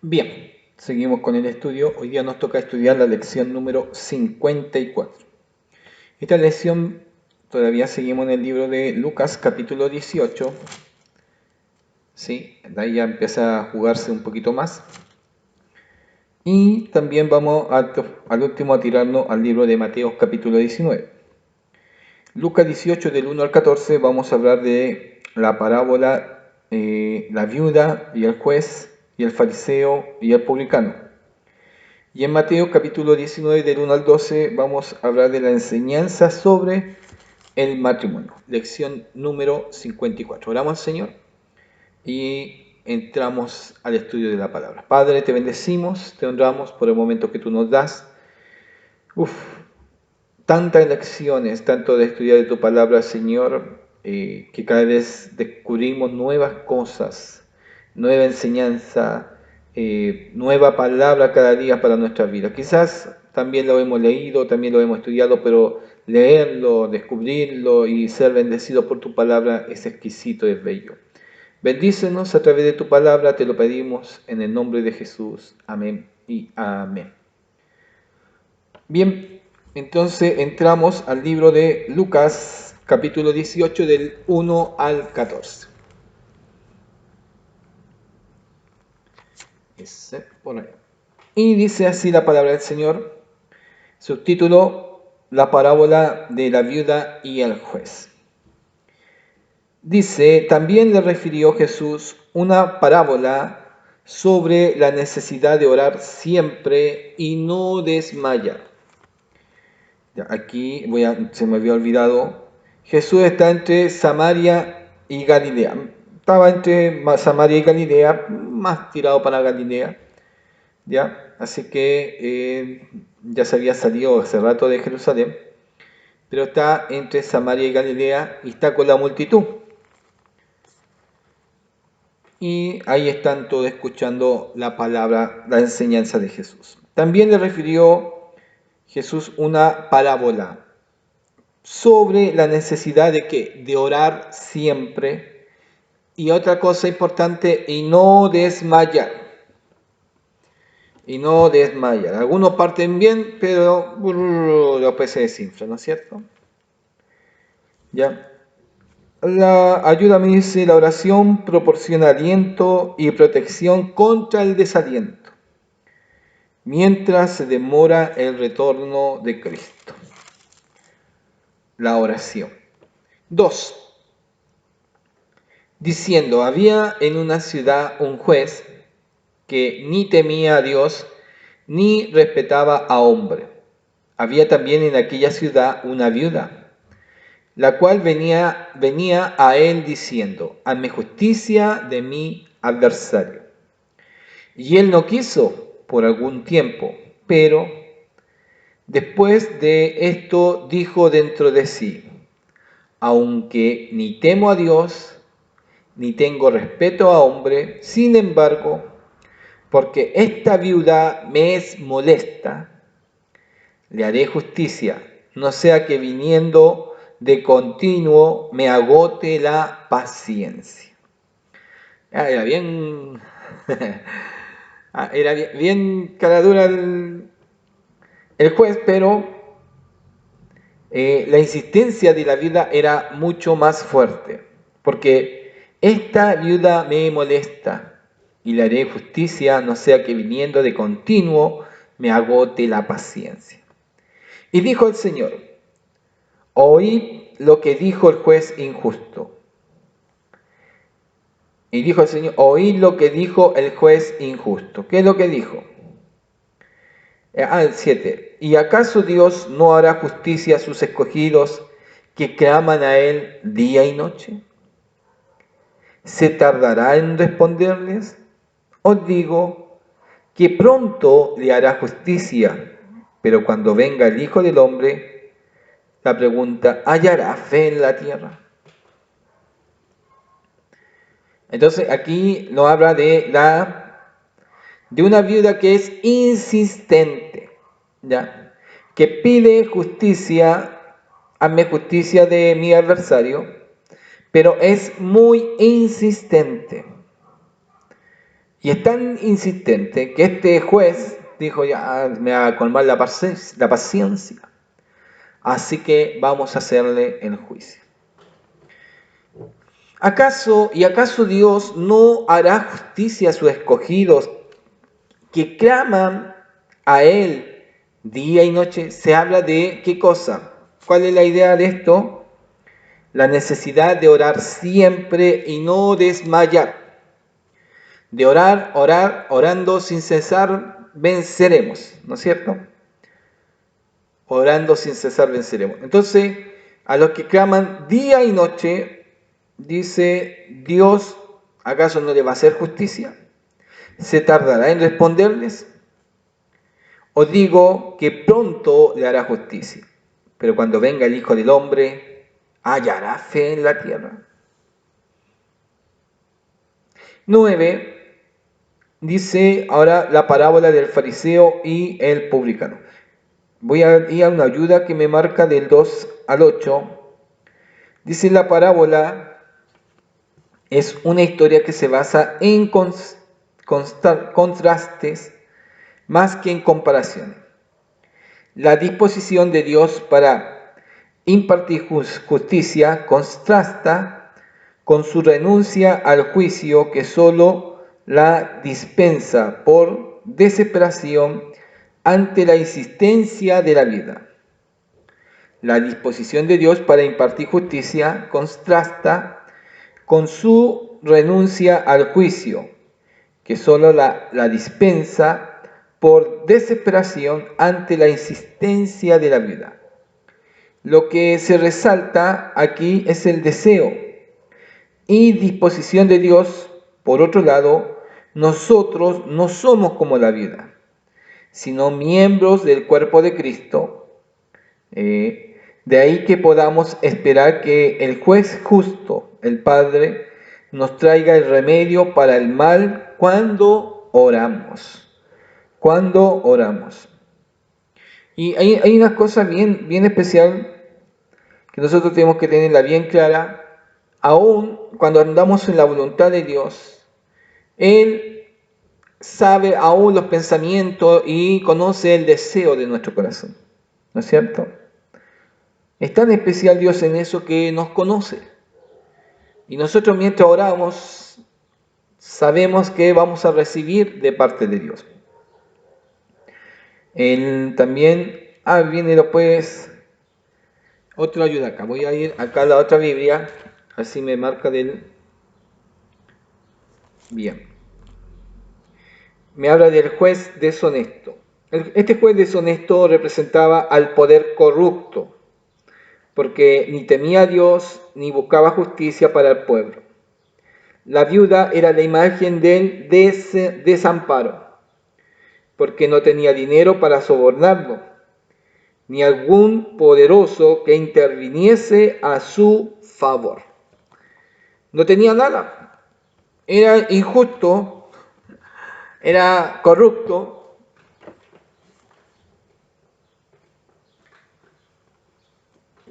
Bien, seguimos con el estudio. Hoy día nos toca estudiar la lección número 54. Esta lección todavía seguimos en el libro de Lucas capítulo 18. Sí, de ahí ya empieza a jugarse un poquito más. Y también vamos al último a tirarnos al libro de Mateo capítulo 19. Lucas 18 del 1 al 14 vamos a hablar de la parábola, la viuda y el juez y el fariseo y el publicano. Y en Mateo capítulo 19 del 1 al 12 vamos a hablar de la enseñanza sobre el matrimonio. Lección número 54. Oramos al Señor y entramos al estudio de la palabra. Padre, te bendecimos, te honramos por el momento que tú nos das. Tantas lecciones, tanto de estudiar de tu palabra, Señor, que cada vez descubrimos nuevas cosas, nueva enseñanza, nueva palabra cada día para nuestra vida. Quizás también lo hemos leído, también lo hemos estudiado, pero leerlo, descubrirlo y ser bendecido por tu palabra es exquisito, es bello. Bendícenos a través de tu palabra, te lo pedimos en el nombre de Jesús. Amén y amén. Bien, entonces entramos al libro de Lucas, capítulo 18, del 1 al 14. Y dice así la palabra del Señor, subtítulo, la parábola de la viuda y el juez. Dice, también le refirió Jesús una parábola sobre la necesidad de orar siempre y no desmayar. Aquí se me había olvidado, Jesús está entre Samaria y Galilea. Estaba entre Samaria y Galilea, más tirado para Galilea, ¿ya? Así que ya se había salido hace rato de Jerusalén, pero está entre Samaria y Galilea y está con la multitud. Y ahí están todos escuchando la palabra, la enseñanza de Jesús. También le refirió Jesús una parábola sobre la necesidad de ¿qué? De orar siempre. Y otra cosa importante, y no desmayar. Y no desmayar. Algunos parten bien, pero después se desinflan, ¿no es cierto? Ya. Ayúdame, dice, la oración proporciona aliento y protección contra el desaliento, mientras se demora el retorno de Cristo. La oración. 2. Diciendo, había en una ciudad un juez que ni temía a Dios ni respetaba a hombre. Había también en aquella ciudad una viuda, la cual venía a él diciendo, hazme justicia de mi adversario. Y él no quiso por algún tiempo, pero después de esto dijo dentro de sí, aunque ni temo a Dios, ni tengo respeto a hombre, sin embargo, porque esta viuda me es molesta, le haré justicia, no sea que viniendo de continuo me agote la paciencia. Era bien, era bien caradura el juez, pero la insistencia de la viuda era mucho más fuerte, porque esta viuda me molesta y le haré justicia, no sea que viniendo de continuo me agote la paciencia. Y dijo el Señor, oíd lo que dijo el juez injusto. Y dijo el Señor, oíd lo que dijo el juez injusto. ¿Qué es lo que dijo? El 7. ¿Y acaso Dios no hará justicia a sus escogidos que claman a Él día y noche? ¿Se tardará en responderles? Os digo que pronto le hará justicia, pero cuando venga el Hijo del Hombre, la pregunta, ¿hallará fe en la tierra? Entonces aquí nos habla de una viuda que es insistente, ¿ya? Que pide justicia, hazme justicia de mi adversario, pero es muy insistente. Y es tan insistente que este juez dijo, ya me va a colmar la paciencia, así que vamos a hacerle el juicio. ¿Acaso Dios no hará justicia a sus escogidos que claman a Él día y noche? Se habla de ¿qué cosa? ¿Cuál es la idea de esto? La necesidad de orar siempre y no desmayar. De orar, orando sin cesar, venceremos, ¿no es cierto? Orando sin cesar, venceremos. Entonces, a los que claman día y noche, dice Dios, ¿acaso no le va a hacer justicia? ¿Se tardará en responderles? Os digo que pronto le hará justicia, pero cuando venga el Hijo del Hombre, ¿hallará fe en la tierra? 9. Dice ahora la parábola del fariseo y el publicano. Voy a ir a una ayuda que me marca del 2 al 8. Dice la parábola es una historia que se basa en contrastes más que en comparaciones. La disposición de Dios para impartir justicia contrasta con su renuncia al juicio que solo la dispensa por desesperación ante la insistencia de la vida. La disposición de Dios para impartir justicia contrasta con su renuncia al juicio, que solo la dispensa por desesperación ante la insistencia de la vida. Lo que se resalta aquí es el deseo y disposición de Dios. Por otro lado, nosotros no somos como la vida, sino miembros del cuerpo de Cristo. De ahí que podamos esperar que el juez justo, el Padre, nos traiga el remedio para el mal cuando oramos. Cuando oramos. Y hay una cosa bien especial que nosotros tenemos que tenerla bien clara. Aún cuando andamos en la voluntad de Dios, Él sabe aún los pensamientos y conoce el deseo de nuestro corazón. ¿No es cierto? Es tan especial Dios en eso que nos conoce. Y nosotros mientras oramos, sabemos que vamos a recibir de parte de Dios. También, viene después otra ayuda acá. Voy a ir acá a la otra Biblia, así me marca del... Bien. Me habla del juez deshonesto. Este juez deshonesto representaba al poder corrupto, porque ni temía a Dios ni buscaba justicia para el pueblo. La viuda era la imagen del desamparo, porque no tenía dinero para sobornarlo, ni algún poderoso que interviniese a su favor. No tenía nada, era injusto, era corrupto,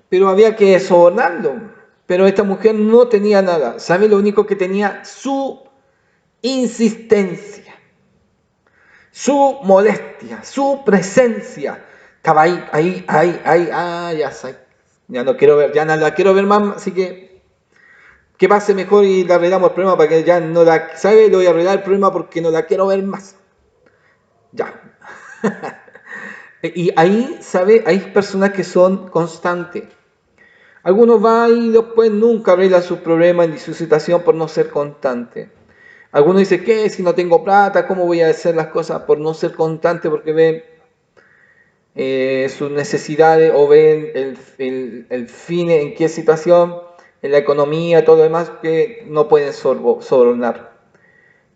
pero había que sobornarlo. Pero esta mujer no tenía nada. ¿Sabe lo único que tenía? Su insistencia, su molestia, su presencia. Estaba ahí, ya no quiero ver, ya no la quiero ver más, así que pase mejor y le arreglamos el problema para que ya no la, ¿sabe? Le voy a arreglar el problema porque no la quiero ver más. Ya. Y ahí, ¿sabe? Hay personas que son constantes. Algunos van y después nunca arreglan sus problemas ni su situación por no ser constante. Algunos dicen, ¿qué? Si no tengo plata, ¿cómo voy a hacer las cosas? Por no ser constante, porque ven sus necesidades o ven el fin en qué situación, en la economía, todo lo demás, que no pueden sobornar.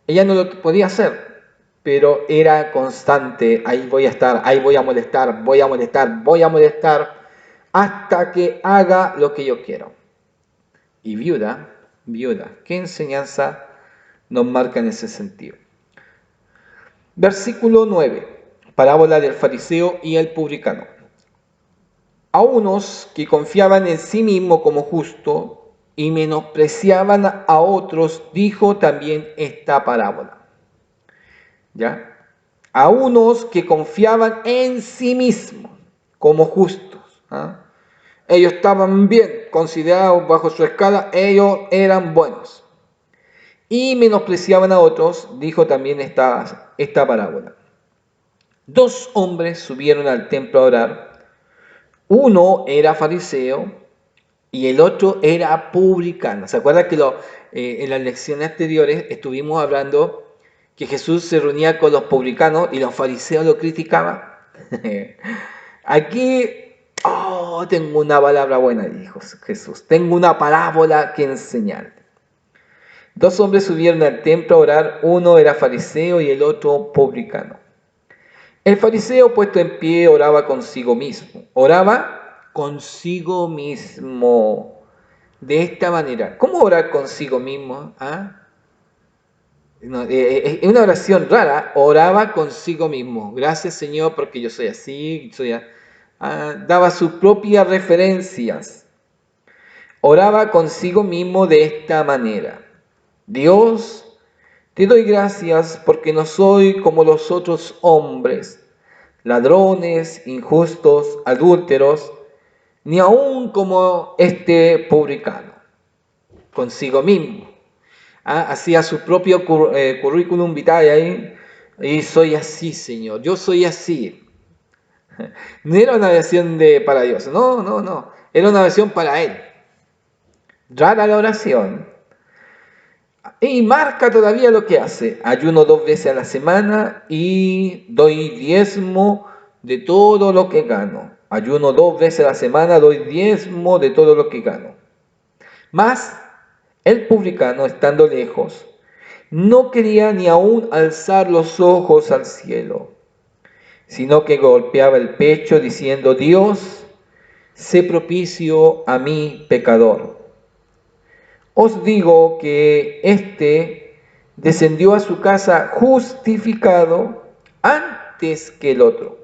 Ella no lo podía hacer, pero era constante. Ahí voy a estar, ahí voy a molestar, hasta que haga lo que yo quiero. Y viuda, ¿qué enseñanza nos marca en ese sentido? Versículo 9, parábola del fariseo y el publicano. A unos que confiaban en sí mismos como justos y menospreciaban a otros, dijo también esta parábola. ¿ya? A unos que confiaban en sí mismos como justos. ¿Ah? Ellos estaban bien, considerados bajo su escala, ellos eran buenos. Y menospreciaban a otros, dijo también esta parábola. Dos hombres subieron al templo a orar. Uno era fariseo y el otro era publicano. ¿Se acuerdan que en las lecciones anteriores estuvimos hablando que Jesús se reunía con los publicanos y los fariseos lo criticaban? Aquí, tengo una palabra buena, dijo Jesús. Tengo una parábola que enseñar. Dos hombres subieron al templo a orar. Uno era fariseo y el otro publicano. El fariseo, puesto en pie, oraba consigo mismo. Oraba consigo mismo. De esta manera. ¿Cómo orar consigo mismo? ¿Ah? No, es una oración rara. Oraba consigo mismo. Gracias, Señor, porque yo soy así. Daba sus propias referencias. Oraba consigo mismo de esta manera. Dios, te doy gracias porque no soy como los otros hombres, ladrones, injustos, adúlteros, ni aun como este publicano, consigo mismo. Hacía su propio currículum vitae ahí, y soy así, Señor, yo soy así. No era una versión para Dios, no, era una versión para él. Rara la oración. Y marca todavía lo que hace. Ayuno 2 veces a la semana y doy diezmo de todo lo que gano. Ayuno 2 veces a la semana, doy diezmo de todo lo que gano. Mas el publicano, estando lejos, no quería ni aún alzar los ojos al cielo, sino que golpeaba el pecho diciendo: Dios, sé propicio a mí, pecador. Os digo que éste descendió a su casa justificado antes que el otro,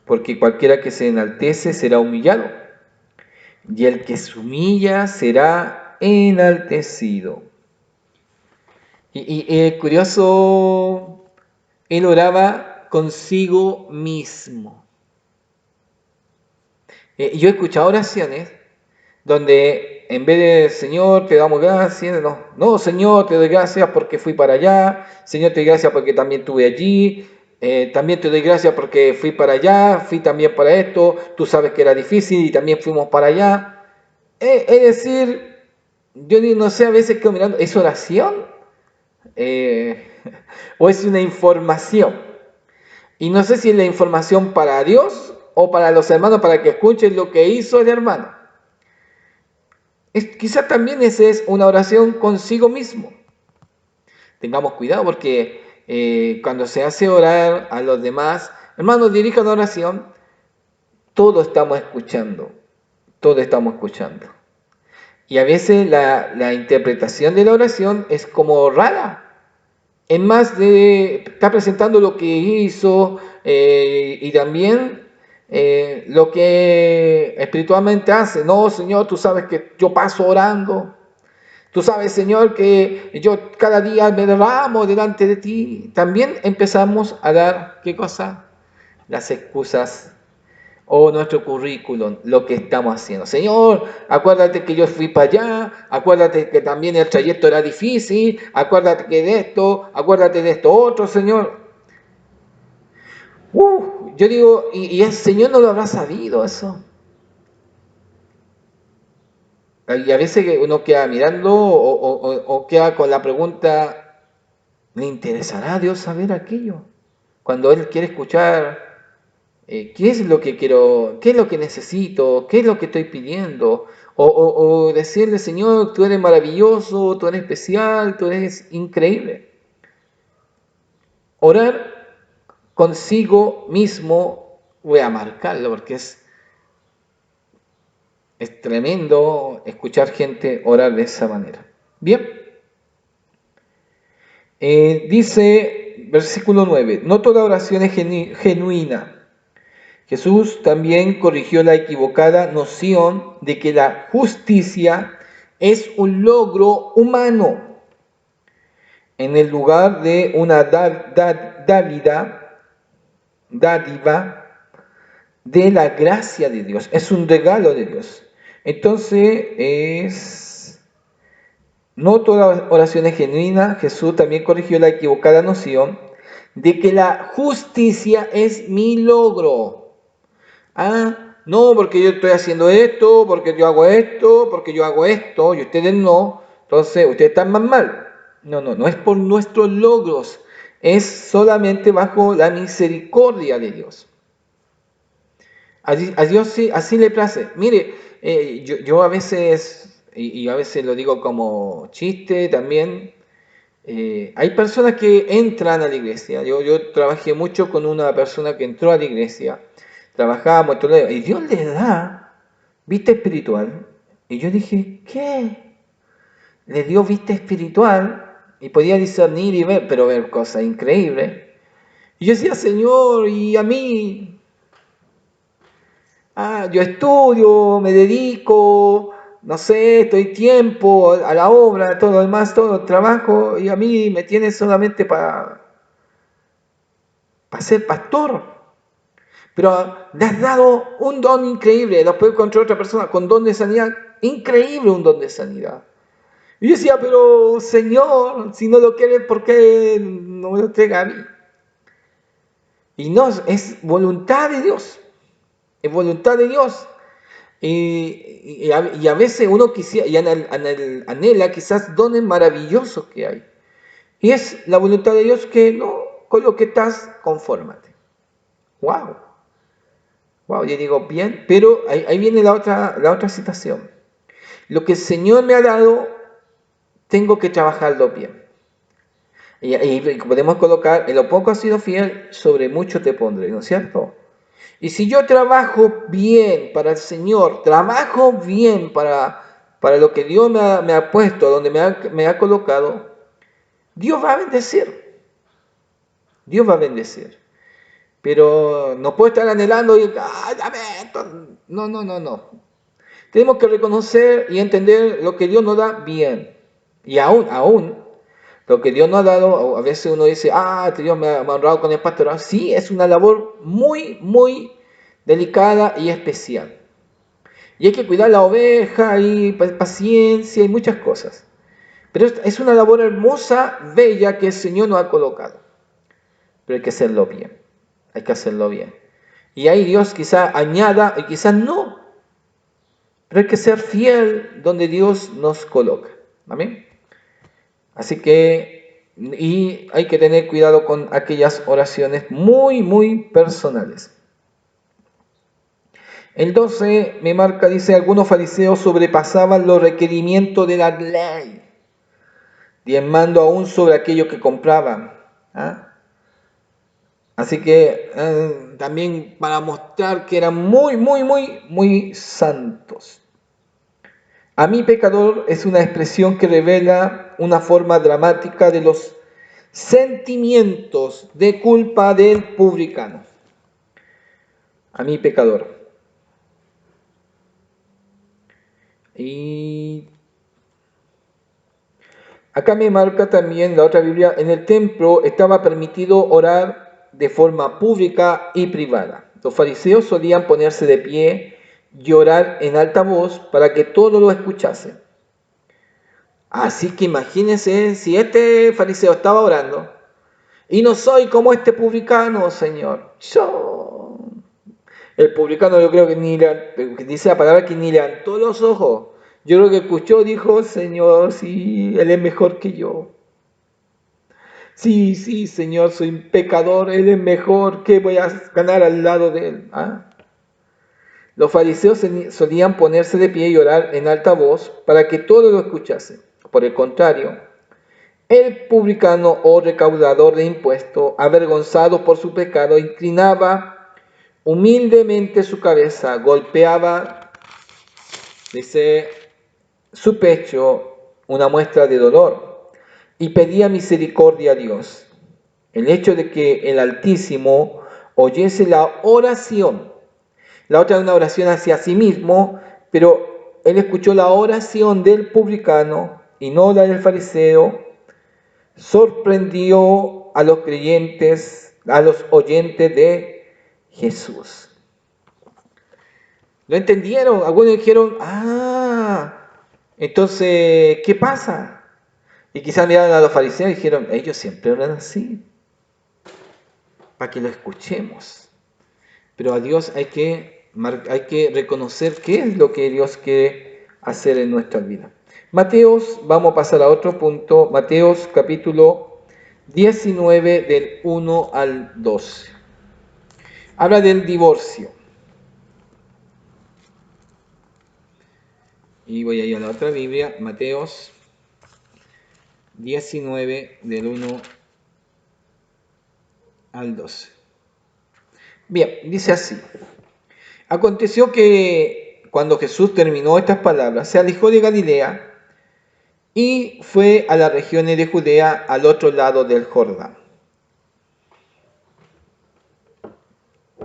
porque cualquiera que se enaltece será humillado, y el que se humilla será enaltecido. Y es curioso, él oraba consigo mismo. Yo he escuchado oraciones donde en vez de Señor te damos gracias, no, Señor te doy gracias porque fui para allá, Señor te doy gracias porque también estuve allí, también te doy gracias porque fui para allá, fui también para esto, tú sabes que era difícil y también fuimos para allá. Es decir, yo no sé a veces quedo mirando, ¿es oración? ¿O es una información? Y no sé si es la información para Dios o para los hermanos para que escuchen lo que hizo el hermano. Quizás también esa es una oración consigo mismo. Tengamos cuidado porque cuando se hace orar a los demás, hermanos, dirijan oración, todos estamos escuchando, todos estamos escuchando. Y a veces la interpretación de la oración es como rara. Es más está presentando lo que hizo y también lo que espiritualmente hace. No, Señor, tú sabes que yo paso orando. Tú sabes, Señor, que yo cada día me derramo delante de ti. También empezamos a dar, ¿qué cosa? Las excusas o nuestro currículum, lo que estamos haciendo. Señor, acuérdate que yo fui para allá, acuérdate que también el trayecto era difícil, acuérdate acuérdate de esto otro, Señor. Yo digo, ¿y el Señor no lo habrá sabido eso? Y a veces uno queda mirando o queda con la pregunta, ¿le interesará a Dios saber aquello? Cuando Él quiere escuchar, ¿qué es lo que quiero? ¿Qué es lo que necesito? ¿Qué es lo que estoy pidiendo? O decirle, Señor, tú eres maravilloso, tú eres especial, tú eres increíble. Orar consigo mismo, voy a marcarlo porque es tremendo escuchar gente orar de esa manera. Bien. Dice, versículo 9, no toda oración es genuina. Jesús también corrigió la equivocada noción de que la justicia es un logro humano. en el lugar de una dádiva de la gracia de Dios. Es un regalo de Dios. Entonces, no toda oración es genuina. Jesús también corrigió la equivocada noción de que la justicia es mi logro. No, porque yo estoy haciendo esto, porque yo hago esto, porque yo hago esto, y ustedes no, entonces ustedes están más mal. No es por nuestros logros, es solamente bajo la misericordia de Dios. A Dios sí, así le place. Mire, yo a veces, y a veces lo digo como chiste también, hay personas que entran a la iglesia. Yo trabajé mucho con una persona que entró a la iglesia, trabajábamos, y Dios le da vista espiritual. Y yo dije, ¿qué? Le dio vista espiritual y podía discernir y ver, pero ver cosas increíbles. Y yo decía, Señor, y a mí, yo estudio, me dedico, no sé, estoy tiempo a la obra, todo lo demás, todo el trabajo, y a mí me tiene solamente para ser pastor. Pero le has dado un don increíble. Después encontré otra persona con don de sanidad, increíble un don de sanidad. Y yo decía, pero Señor, si no lo quieres, ¿por qué no me lo entrega a mí? Y no, es voluntad de Dios. Es voluntad de Dios. Y a veces uno quisiera, y anhela quizás dones maravillosos que hay. Y es la voluntad de Dios que no, con lo que estás, confórmate. ¡Wow! Wow, yo digo, bien, pero ahí viene la otra situación. Lo que el Señor me ha dado, tengo que trabajarlo bien. Y podemos colocar, en lo poco has sido fiel, sobre mucho te pondré, ¿no es cierto? Y si yo trabajo bien para el Señor, trabajo bien para lo que Dios me ha puesto, donde me ha colocado, Dios va a bendecir. Dios va a bendecir. Pero no puedo estar anhelando y, dame esto. No. Tenemos que reconocer y entender lo que Dios nos da bien. Y aún, lo que Dios nos ha dado, a veces uno dice, Dios me ha honrado con el pastorado. Sí, es una labor muy, muy delicada y especial. Y hay que cuidar la oveja y paciencia y muchas cosas. Pero es una labor hermosa, bella, que el Señor nos ha colocado. Pero hay que hacerlo bien. Hay que hacerlo bien. Y ahí Dios quizá añada y quizás no. Pero hay que ser fiel donde Dios nos coloca. Amén. Así que, y hay que tener cuidado con aquellas oraciones muy, muy personales. El 12 me marca, dice, algunos fariseos sobrepasaban los requerimientos de la ley, diezmando aún sobre aquello que compraban. Así que también para mostrar que eran muy, muy, muy, muy santos. A mí pecador es una expresión que revela una forma dramática de los sentimientos de culpa del publicano. A mí pecador. Y acá me marca también la otra Biblia, en el templo estaba permitido orar de forma pública y privada. Los fariseos solían ponerse de pie y orar en alta voz para que todos lo escuchasen. Así que imagínense si este fariseo estaba orando y no soy como este publicano, Señor. El publicano yo creo que dice la palabra que ni levantó los ojos. Yo creo que escuchó, dijo, Señor, sí, Él es mejor que yo. Sí, Señor, soy un pecador, Él es mejor, ¿qué voy a ganar al lado de Él? Los fariseos solían ponerse de pie y orar en alta voz para que todos lo escuchasen. Por el contrario, el publicano o recaudador de impuestos, avergonzado por su pecado, inclinaba humildemente su cabeza, golpeaba, dice, su pecho, una muestra de dolor, y pedía misericordia a Dios. El hecho de que el Altísimo oyese la oración, la otra es una oración hacia sí mismo, pero él escuchó la oración del publicano y no la del fariseo, sorprendió a los creyentes, a los oyentes de Jesús. ¿Lo entendieron? Algunos dijeron, entonces, ¿qué pasa? Y quizás miraron a los fariseos y dijeron, ellos siempre hablan así, para que lo escuchemos. Pero a Dios hay que reconocer qué es lo que Dios quiere hacer en nuestra vida. Mateos, vamos a pasar a otro punto, Mateos capítulo 19 del 1 al 12. Habla del divorcio. Y voy a ir a la otra Biblia, Mateos 19 del 1 al 12. Bien, dice así. Aconteció que cuando Jesús terminó estas palabras, se alejó de Galilea y fue a las regiones de Judea al otro lado del Jordán.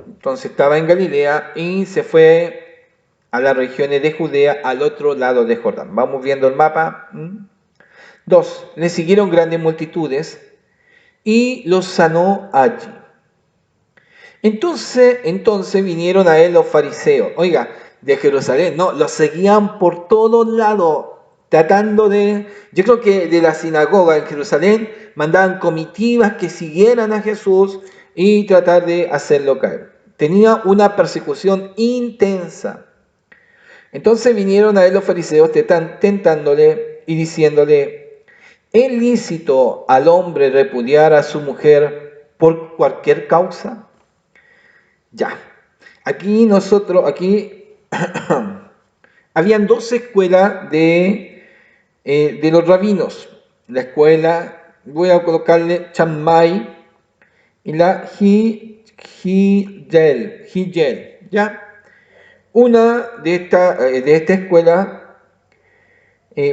Entonces estaba en Galilea y se fue a las regiones de Judea al otro lado del Jordán. Vamos viendo el mapa. 2. Le siguieron grandes multitudes y los sanó allí. Entonces vinieron a él los fariseos, de Jerusalén, no, los seguían por todos lados, yo creo que de la sinagoga en Jerusalén, mandaban comitivas que siguieran a Jesús y tratar de hacerlo caer. Tenía una persecución intensa. Entonces vinieron a él los fariseos tentándole y diciéndole, ¿es lícito al hombre repudiar a su mujer por cualquier causa? Ya, aquí habían dos escuelas de los rabinos. La escuela, voy a colocarle Shammai y la Hillel, ¿ya? Una de esta escuela,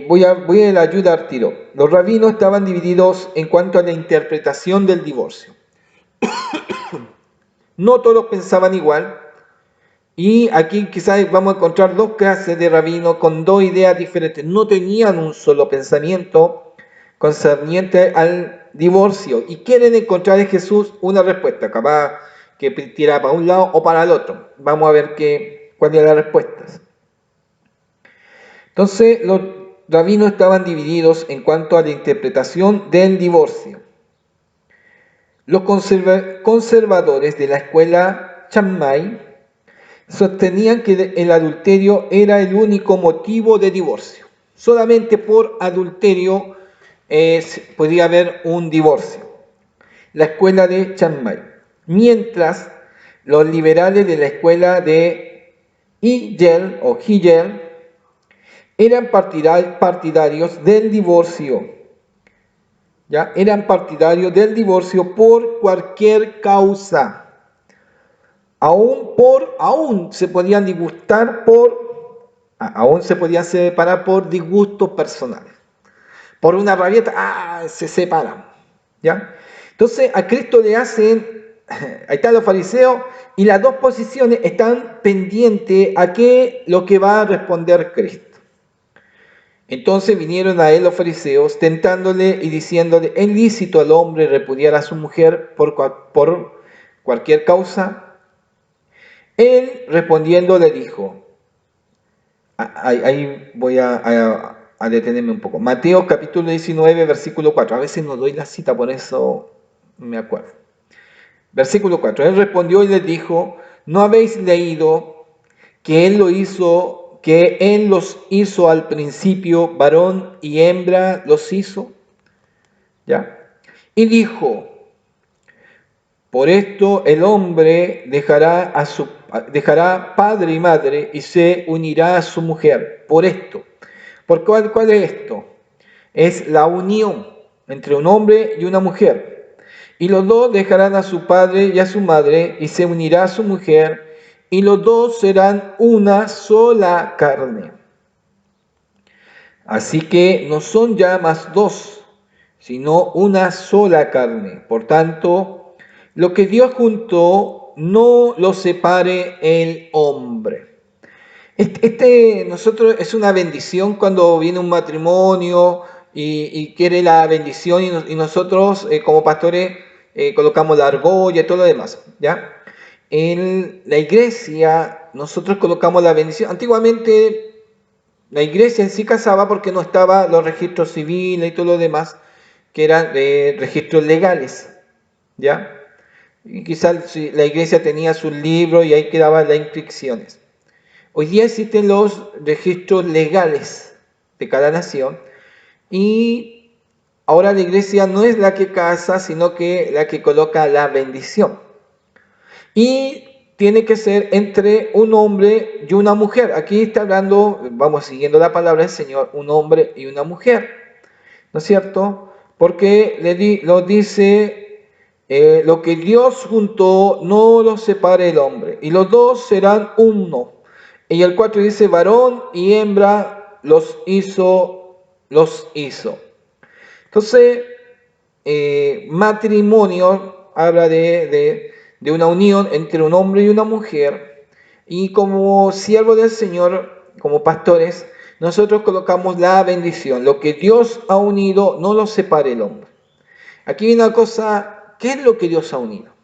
voy a ayudar al tiro. Los rabinos estaban divididos en cuanto a la interpretación del divorcio. No todos pensaban igual, y aquí quizás vamos a encontrar dos clases de rabinos con dos ideas diferentes. No tenían un solo pensamiento concerniente al divorcio y quieren encontrar en Jesús una respuesta, capaz que tira para un lado o para el otro. Vamos a ver cuáles son las respuestas. Entonces, los rabinos estaban divididos en cuanto a la interpretación del divorcio. Los conservadores de la escuela Shammai sostenían que el adulterio era el único motivo de divorcio. Solamente por adulterio podía haber un divorcio. La escuela de Shammai. Mientras los liberales de la escuela de Hillel eran partidarios del divorcio. ¿Ya? Eran partidarios del divorcio por cualquier causa. Aún se podían aún se podían separar por disgustos personales. Por una rabieta, se separan. ¿Ya? Entonces a Cristo le hacen, ahí están los fariseos, y las dos posiciones están pendientes a lo que va a responder Cristo. Entonces vinieron a él los fariseos, tentándole y diciéndole, ¿es lícito al hombre repudiar a su mujer por cualquier causa? Él respondiendo le dijo, ahí voy a detenerme un poco. Mateo capítulo 19, versículo 4. A veces no doy la cita, por eso me acuerdo. Versículo 4. Él respondió y les dijo, ¿no habéis leído que Él los hizo al principio, varón y hembra los hizo? ¿Ya? Y dijo, por esto el hombre dejará padre y madre y se unirá a su mujer. Por esto. ¿Cuál es esto? Es la unión entre un hombre y una mujer. Y los dos dejarán a su padre y a su madre y se unirá a su mujer. Y los dos serán una sola carne. Así que no son ya más dos, sino una sola carne. Por tanto, lo que Dios juntó, no lo separe el hombre. Nosotros es una bendición cuando viene un matrimonio y quiere la bendición y nosotros como pastores colocamos la argolla y todo lo demás, ¿ya? En la iglesia nosotros colocamos la bendición. Antiguamente la iglesia en sí casaba porque no estaban los registros civiles y todo lo demás, que eran registros legales, ¿ya? Y quizás la iglesia tenía sus libros y ahí quedaban las inscripciones. Hoy día existen los registros legales de cada nación y ahora la iglesia no es la que casa, sino que la que coloca la bendición. Y tiene que ser entre un hombre y una mujer. Aquí está hablando, vamos siguiendo la palabra del Señor, un hombre y una mujer, ¿no es cierto? Porque lo dice, lo que Dios juntó no lo separe el hombre, y los dos serán uno. Y el 4 dice, varón y hembra los hizo. Entonces, matrimonio habla de una unión entre un hombre y una mujer, y como siervo del Señor, como pastores, nosotros colocamos la bendición. Lo que Dios ha unido, no lo separe el hombre. Aquí viene una cosa, ¿qué es lo que Dios ha unido?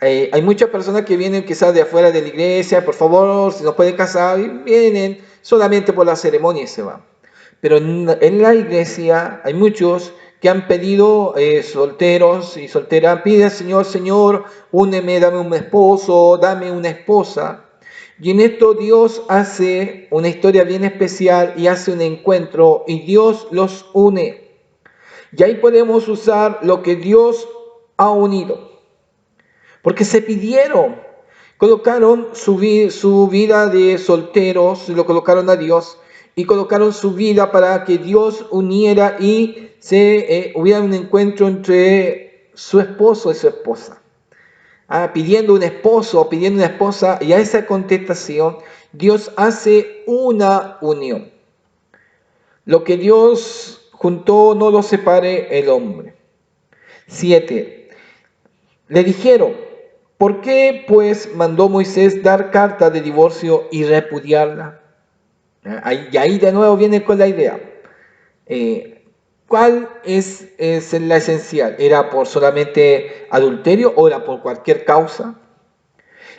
Hay muchas personas que vienen quizás de afuera de la iglesia, por favor, si nos pueden casar, y vienen solamente por la ceremonia y se van. Pero en la iglesia hay muchos que han pedido, solteros y solteras, pide al Señor, Señor, úneme, dame un esposo, dame una esposa. Y en esto Dios hace una historia bien especial y hace un encuentro y Dios los une. Y ahí podemos usar lo que Dios ha unido. Porque se pidieron, colocaron su vida de solteros, lo colocaron a Dios y colocaron su vida para que Dios uniera y hubiera un encuentro entre su esposo y su esposa. Pidiendo un esposo, pidiendo una esposa, y a esa contestación Dios hace una unión. Lo que Dios juntó no lo separe el hombre. 7. Le dijeron, ¿por qué pues mandó Moisés dar carta de divorcio y repudiarla? Y ahí de nuevo viene con la idea. ¿Cuál es la esencial? ¿Era por solamente adulterio o era por cualquier causa?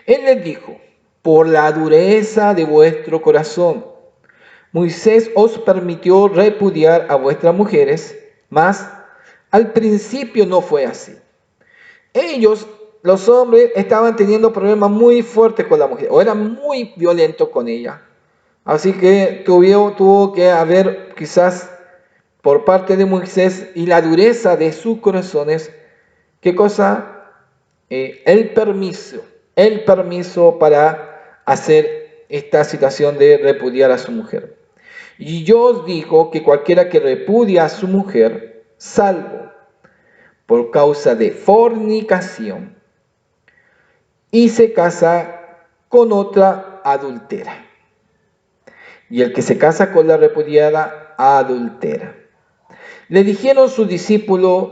Él les dijo, por la dureza de vuestro corazón. Moisés os permitió repudiar a vuestras mujeres, mas al principio no fue así. Ellos, los hombres, estaban teniendo problemas muy fuertes con la mujer, o eran muy violentos con ella. Así que tuvo que haber quizás por parte de Moisés y la dureza de sus corazones, ¿qué cosa? El permiso para hacer esta situación de repudiar a su mujer. Y yo os digo que cualquiera que repudia a su mujer, salvo por causa de fornicación, y se casa con otra adultera. Y el que se casa con la repudiada, adultera. Le dijeron sus discípulos,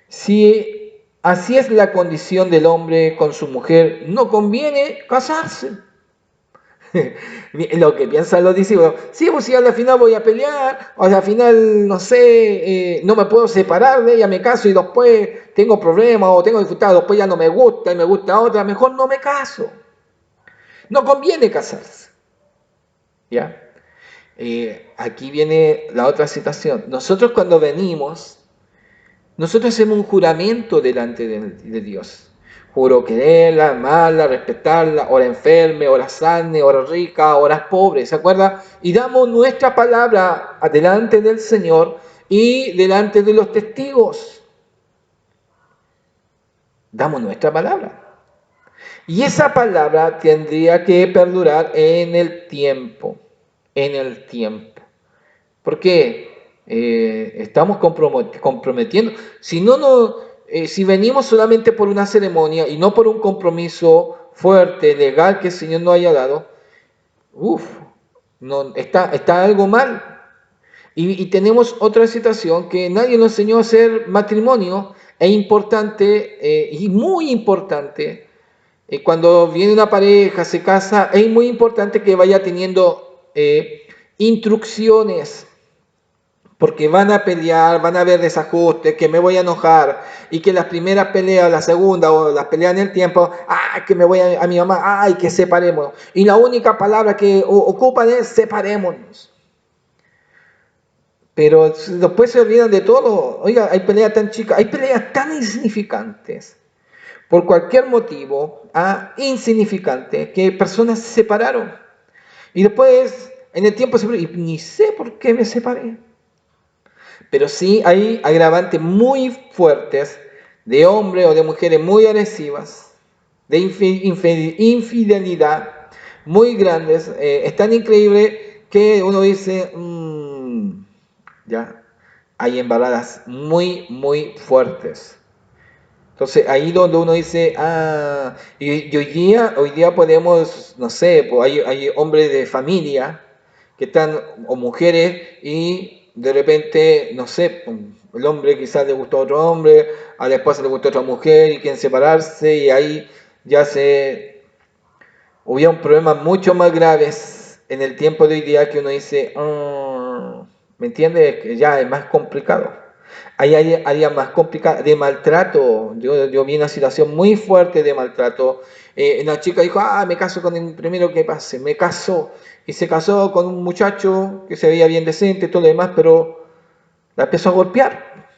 si así es la condición del hombre con su mujer, no conviene casarse. Lo que piensan los discípulos, sí, pues si a la final voy a pelear, o a la final, no sé, no me puedo separar de ella, me caso y después tengo problemas o tengo dificultades, después ya no me gusta y me gusta otra, mejor no me caso. No conviene casarse. ¿Ya? Aquí viene la otra situación. Nosotros cuando venimos, nosotros hacemos un juramento delante de Dios. Juro quererla, amarla, respetarla, ora enferme, ora sane, ora rica, ora pobre, ¿se acuerda? Y damos nuestra palabra delante del Señor y delante de los testigos. Damos nuestra palabra. Y esa palabra tendría que perdurar en el tiempo. En el tiempo. ¿Por qué? Estamos comprometiendo. Si venimos solamente por una ceremonia y no por un compromiso fuerte, legal que el Señor nos haya dado, está algo mal. Y tenemos otra situación que nadie nos enseñó a hacer matrimonio. Es importante y muy importante. Cuando viene una pareja, se casa, es muy importante que vaya teniendo instrucciones porque van a pelear, van a haber desajustes, que me voy a enojar, y que las primeras peleas, la segunda o las peleas en el tiempo, que me voy a mi mamá, que separémonos. Y la única palabra que ocupan es separémonos. Pero después se olvidan de todo. Oiga, hay peleas tan chicas, hay peleas tan insignificantes, por cualquier motivo, insignificante, que personas se separaron. Y después, en el tiempo, y ni sé por qué me separé. Pero sí hay agravantes muy fuertes de hombres o de mujeres muy agresivas, de infidelidad muy grandes. Es tan increíble que uno dice, ya, hay embaradas muy, muy fuertes. Entonces ahí donde uno dice, y hoy día podemos, no sé, pues hay hombres de familia que están, o mujeres, y de repente, no sé, el hombre quizás le gustó a otro hombre, a la esposa le gustó a otra mujer y quieren separarse, y ahí ya hubiera un problema mucho más graves en el tiempo de hoy día que uno dice, ¿me entiendes? Que ya es más complicado. Hay áreas más complicadas de maltrato. Yo vi una situación muy fuerte de maltrato. Una chica dijo, me caso con el primero que pase. Me casó. Y se casó con un muchacho que se veía bien decente y todo lo demás, pero la empezó a golpear.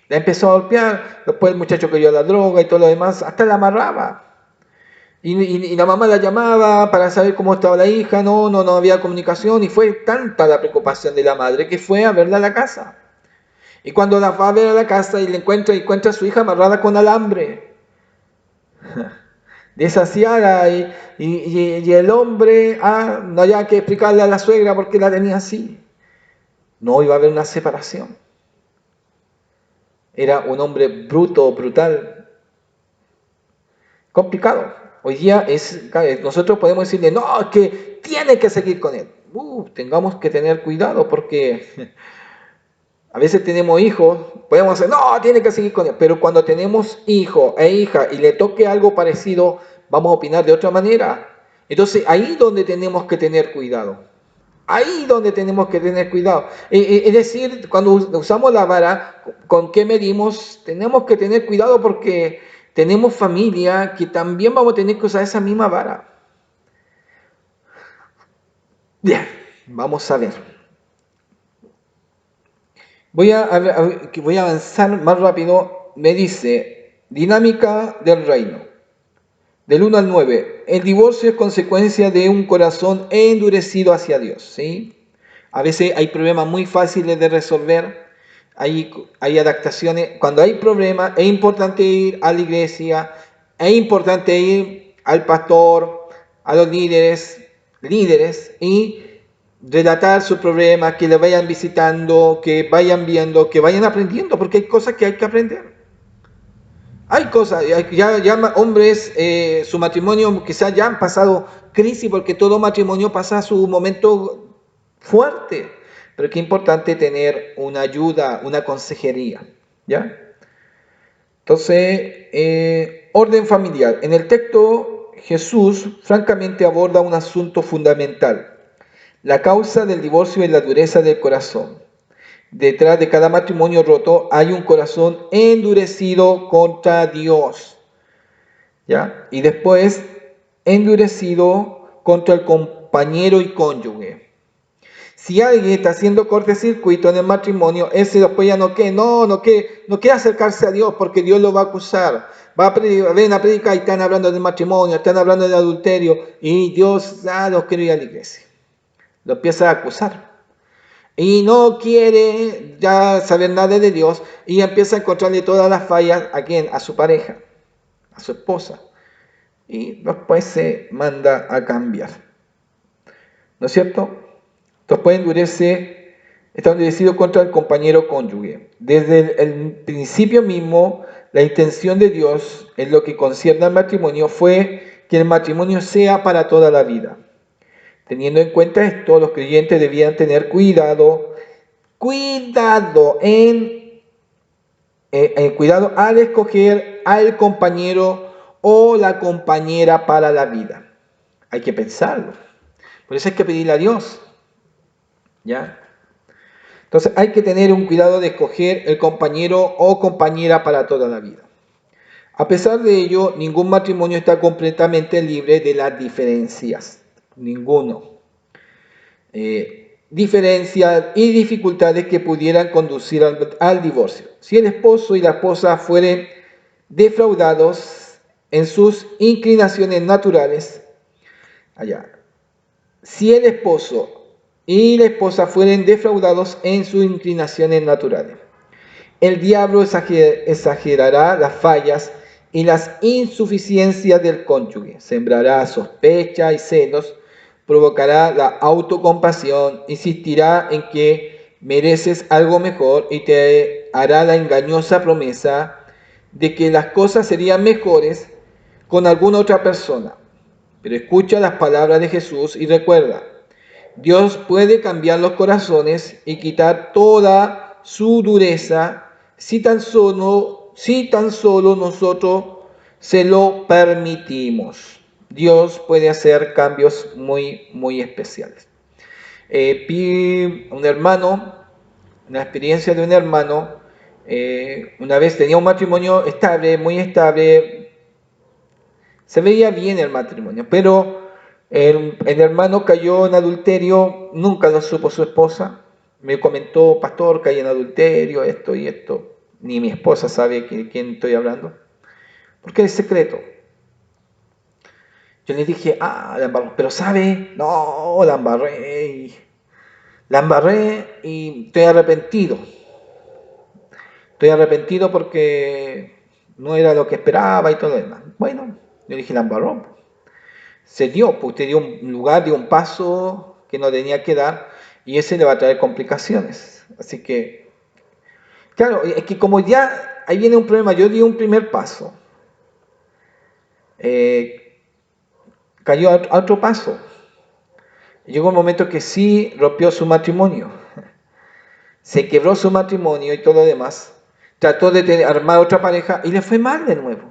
La empezó a golpear. Después el muchacho cayó a la droga y todo lo demás. Hasta la amarraba. Y la mamá la llamaba para saber cómo estaba la hija. No había comunicación. Y fue tanta la preocupación de la madre que fue a verla a la casa. Y cuando la va a ver a la casa y encuentra a su hija amarrada con alambre, desasiada, y el hombre, no había que explicarle a la suegra por qué la tenía así. No iba a haber una separación. Era un hombre bruto, brutal, complicado. Hoy día nosotros podemos decirle, no, es que tiene que seguir con él. Tengamos que tener cuidado porque a veces tenemos hijos, podemos decir, no, tiene que seguir con él. Pero cuando tenemos hijo e hija y le toque algo parecido, vamos a opinar de otra manera. Entonces, ahí donde tenemos que tener cuidado. Ahí donde tenemos que tener cuidado. Es decir, cuando usamos la vara, ¿con qué medimos? Tenemos que tener cuidado porque tenemos familia que también vamos a tener que usar esa misma vara. Bien, vamos a ver. Voy a avanzar más rápido. Me dice, dinámica del reino. Del 1 al 9. El divorcio es consecuencia de un corazón endurecido hacia Dios. ¿Sí? A veces hay problemas muy fáciles de resolver. Hay adaptaciones. Cuando hay problemas, es importante ir a la iglesia. Es importante ir al pastor, a los líderes, y relatar sus problemas, que le vayan visitando, que vayan viendo, que vayan aprendiendo, porque hay cosas que hay que aprender. Hay cosas, ya hombres, su matrimonio quizás ya han pasado crisis, porque todo matrimonio pasa su momento fuerte, pero qué importante tener una ayuda, una consejería, ¿ya? Entonces, orden familiar. En el texto, Jesús francamente aborda un asunto fundamental. La causa del divorcio es la dureza del corazón. Detrás de cada matrimonio roto hay un corazón endurecido contra Dios, ¿ya? Y después, endurecido contra el compañero y cónyuge. Si alguien está haciendo cortocircuito en el matrimonio, ese después ya no quiere acercarse a Dios porque Dios lo va a acusar. Ven a predicar y están hablando del matrimonio, están hablando del adulterio, y Dios no quiere ir a la iglesia. Lo empieza a acusar. Y no quiere ya saber nada de Dios y empieza a encontrarle todas las fallas ¿a quién? A su pareja, a su esposa. Y después se manda a cambiar. ¿No es cierto? Después está endurecido contra el compañero cónyuge. Desde el principio mismo, la intención de Dios en lo que concierne al matrimonio fue que el matrimonio sea para toda la vida. Teniendo en cuenta esto, los creyentes debían tener cuidado al escoger al compañero o la compañera para la vida. Hay que pensarlo. Por eso hay que pedirle a Dios. ¿Ya? Entonces hay que tener un cuidado de escoger el compañero o compañera para toda la vida. A pesar de ello, ningún matrimonio está completamente libre de las diferencias. Ninguno. Diferencias y dificultades que pudieran conducir al divorcio. Si el esposo y la esposa fueren defraudados en sus inclinaciones naturales, si el esposo y la esposa fueren defraudados en sus inclinaciones naturales, el diablo exagerará las fallas y las insuficiencias del cónyuge, sembrará sospecha y celos, provocará la autocompasión, insistirá en que mereces algo mejor y te hará la engañosa promesa de que las cosas serían mejores con alguna otra persona. Pero escucha las palabras de Jesús y recuerda, Dios puede cambiar los corazones y quitar toda su dureza si tan solo nosotros se lo permitimos. Dios puede hacer cambios muy, muy especiales. Vi un hermano, una experiencia de un hermano, una vez tenía un matrimonio estable, muy estable, se veía bien el matrimonio, pero el hermano cayó en adulterio, nunca lo supo su esposa, me comentó, pastor, caí en adulterio, esto y esto, ni mi esposa sabe de quién estoy hablando, porque es secreto. Yo le dije, la embarré, pero ¿sabe? No, la embarré y estoy arrepentido. Estoy arrepentido porque no era lo que esperaba y todo lo demás. Bueno, yo dije, la embarró. Se dio, pues usted dio un lugar, dio un paso que no tenía que dar y ese le va a traer complicaciones. Así que, claro, es que como ya ahí viene un problema, yo di un primer paso, cayó a otro paso. Llegó un momento que sí rompió su matrimonio, se quebró su matrimonio y todo lo demás, trató de armar otra pareja y le fue mal de nuevo.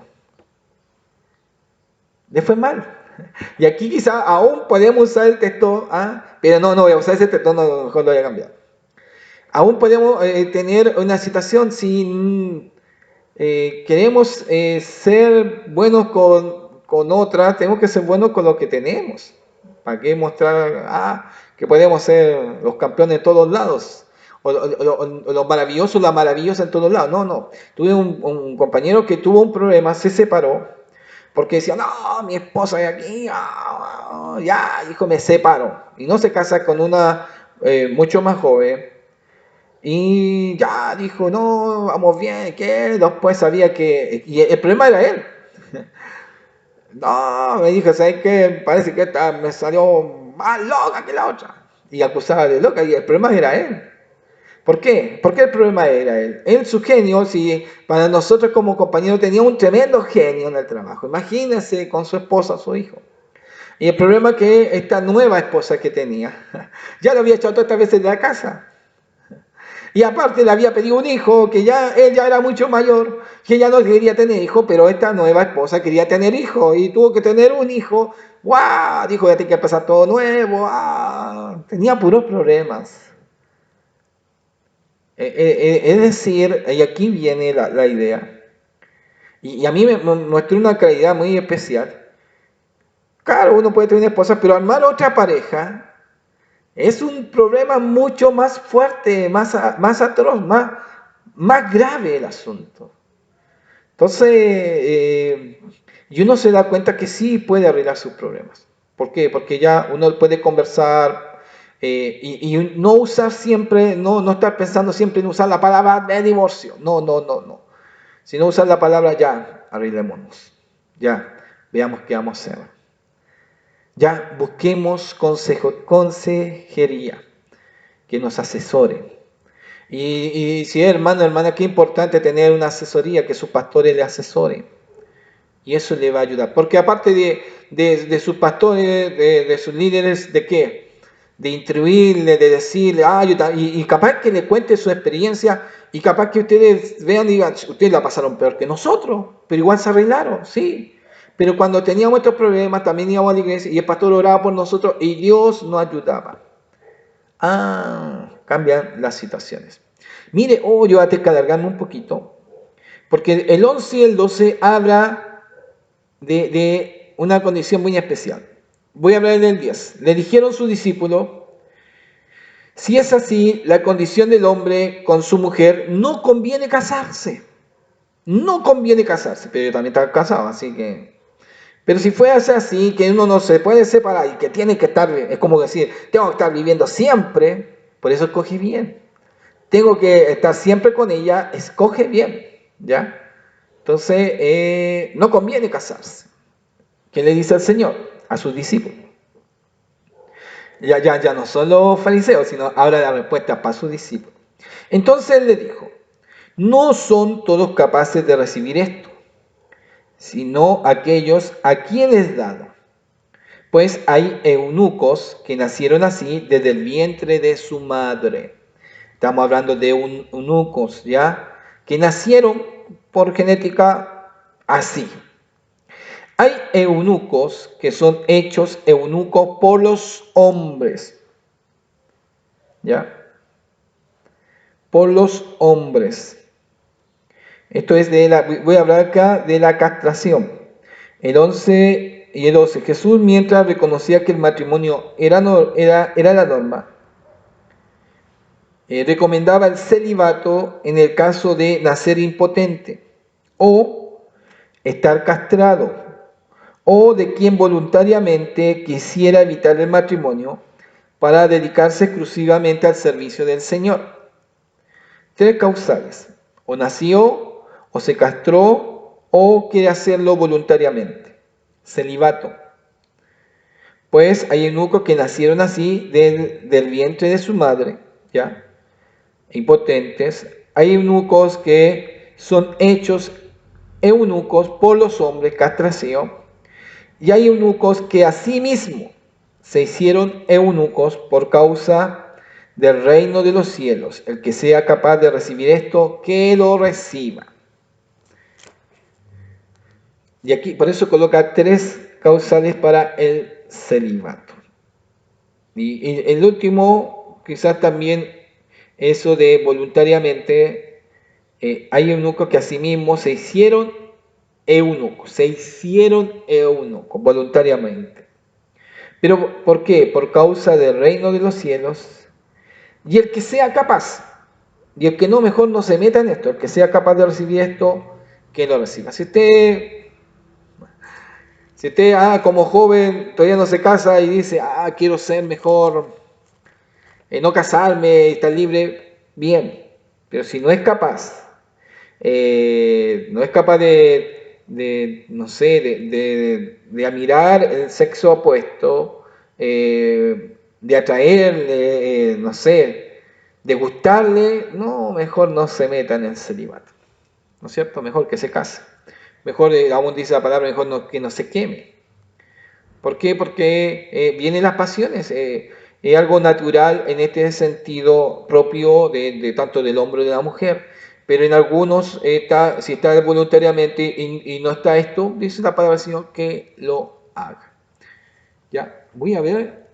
Le fue mal. Y aquí quizá aún podemos usar el texto, pero no voy a usar ese texto, no, mejor lo voy a cambiar. Aún podemos tener una situación si queremos ser buenos con otras, tenemos que ser buenos con lo que tenemos. ¿Para qué mostrar que podemos ser los campeones en todos lados? O los maravillosos, la maravillosa en todos lados. No. Tuve un compañero que tuvo un problema, se separó, porque decía, no, mi esposa es aquí, ya, hijo, me separo. Y no se casa con una mucho más joven. Y ya dijo, no, vamos bien, ¿qué? Después sabía que... Y el problema era él. No, me dijo, ¿sabes qué? Parece que esta me salió más loca que la otra. Y acusaba de loca, y el problema era él. ¿Por qué? ¿Por qué el problema era él? Él, su genio, si para nosotros como compañero tenía un tremendo genio en el trabajo. Imagínense con su esposa, su hijo. Y el problema es que esta nueva esposa que tenía, ya lo había echado todas estas veces de la casa. Y aparte le había pedido un hijo, que él ya era mucho mayor, que ella no quería tener hijo, pero esta nueva esposa quería tener hijo y tuvo que tener un hijo. ¡Guau! Dijo, ya tiene que empezar todo nuevo. Tenía puros problemas. Es decir, y aquí viene la idea. Y a mí me muestra una calidad muy especial. Claro, uno puede tener una esposa, pero armar otra pareja es un problema mucho más fuerte, más atroz, más grave el asunto. Entonces, y uno se da cuenta que sí puede arreglar sus problemas. ¿Por qué? Porque ya uno puede conversar y no usar siempre, no estar pensando siempre en usar la palabra de divorcio. No. Sino usar la palabra ya, arreglémonos. Ya, veamos qué vamos a hacer. Ya, busquemos consejería que nos asesore. Y si es hermana, qué importante tener una asesoría, que sus pastores le asesoren. Y eso le va a ayudar. Porque aparte de sus pastores, de sus líderes, ¿de qué? De instruirle, de decirle, y capaz que le cuente su experiencia, y capaz que ustedes vean y digan, ustedes la pasaron peor que nosotros, pero igual se arreglaron, sí. Pero cuando teníamos estos problemas, también íbamos a la iglesia, y el pastor oraba por nosotros, y Dios nos ayudaba. cambian las situaciones. Mire, yo voy a tener que alargarme un poquito, porque el 11 y el 12 habla de una condición muy especial. Voy a hablar del 10. Le dijeron sus discípulos: si es así, la condición del hombre con su mujer, no conviene casarse. No conviene casarse, pero yo también estaba casado, así que... Pero si fuese así, que uno no se puede separar y que tiene que estar, es como decir, tengo que estar viviendo siempre, por eso escoge bien. Tengo que estar siempre con ella, escoge bien, ¿ya? Entonces, no conviene casarse. ¿Qué le dice el Señor a sus discípulos? Ya no son los fariseos, sino ahora la respuesta para sus discípulos. Entonces él le dijo: no son todos capaces de recibir esto, sino aquellos a quienes dado. Pues hay eunucos que nacieron así desde el vientre de su madre. Estamos hablando de eunucos, ¿ya? Que nacieron por genética así. Hay eunucos que son hechos eunucos por los hombres, ¿ya? Por los hombres. Esto es voy a hablar acá de la castración. El 11 y el 12. Jesús, mientras reconocía que el matrimonio era la norma, recomendaba el celibato en el caso de nacer impotente, o estar castrado, o de quien voluntariamente quisiera evitar el matrimonio para dedicarse exclusivamente al servicio del Señor. Tres causales: o nació, o se castró, o quiere hacerlo voluntariamente. Celibato. Pues hay eunucos que nacieron así del vientre de su madre, ¿ya? Impotentes. Hay eunucos que son hechos eunucos por los hombres, castración. Y hay eunucos que asimismo se hicieron eunucos por causa del reino de los cielos. El que sea capaz de recibir esto, que lo reciba. Y aquí, por eso coloca tres causales para el celibato. Y el último, quizás también eso de voluntariamente, hay eunucos que asimismo se hicieron eunucos voluntariamente. ¿Pero por qué? Por causa del reino de los cielos. Y el que sea capaz, y el que no, mejor no se meta en esto, el que sea capaz de recibir esto, que lo reciba. Si usted como joven todavía no se casa y dice, quiero ser mejor, no casarme, estar libre, bien. Pero si no es capaz, no sé, de admirar el sexo opuesto, de atraerle, no sé, de gustarle, no, mejor no se meta en el celibato, ¿no es cierto? Mejor que se case. Mejor, aún dice la palabra, mejor que no se queme. ¿Por qué? Porque vienen las pasiones. Es algo natural en este sentido propio de tanto del hombre y de la mujer. Pero en algunos, si está voluntariamente y no está esto, dice la palabra del Señor que lo haga. Ya, voy a ver.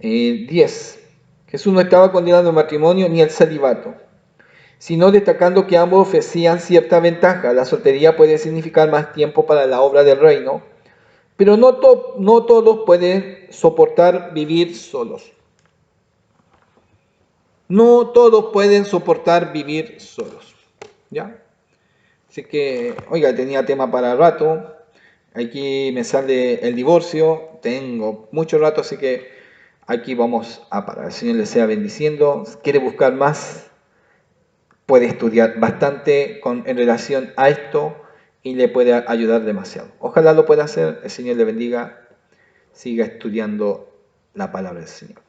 Eh, 10. Jesús no estaba condenando el matrimonio ni el celibato, sino destacando que ambos ofrecían cierta ventaja. La soltería puede significar más tiempo para la obra del reino, pero no todos pueden soportar vivir solos. No todos pueden soportar vivir solos. ¿Ya? Así que, oiga, tenía tema para rato. Aquí me sale el divorcio. Tengo mucho rato, así que aquí vamos a parar. El Señor les sea bendiciendo. Si quiere buscar más, puede estudiar bastante en relación a esto y le puede ayudar demasiado. Ojalá lo pueda hacer. El Señor le bendiga. Siga estudiando la palabra del Señor.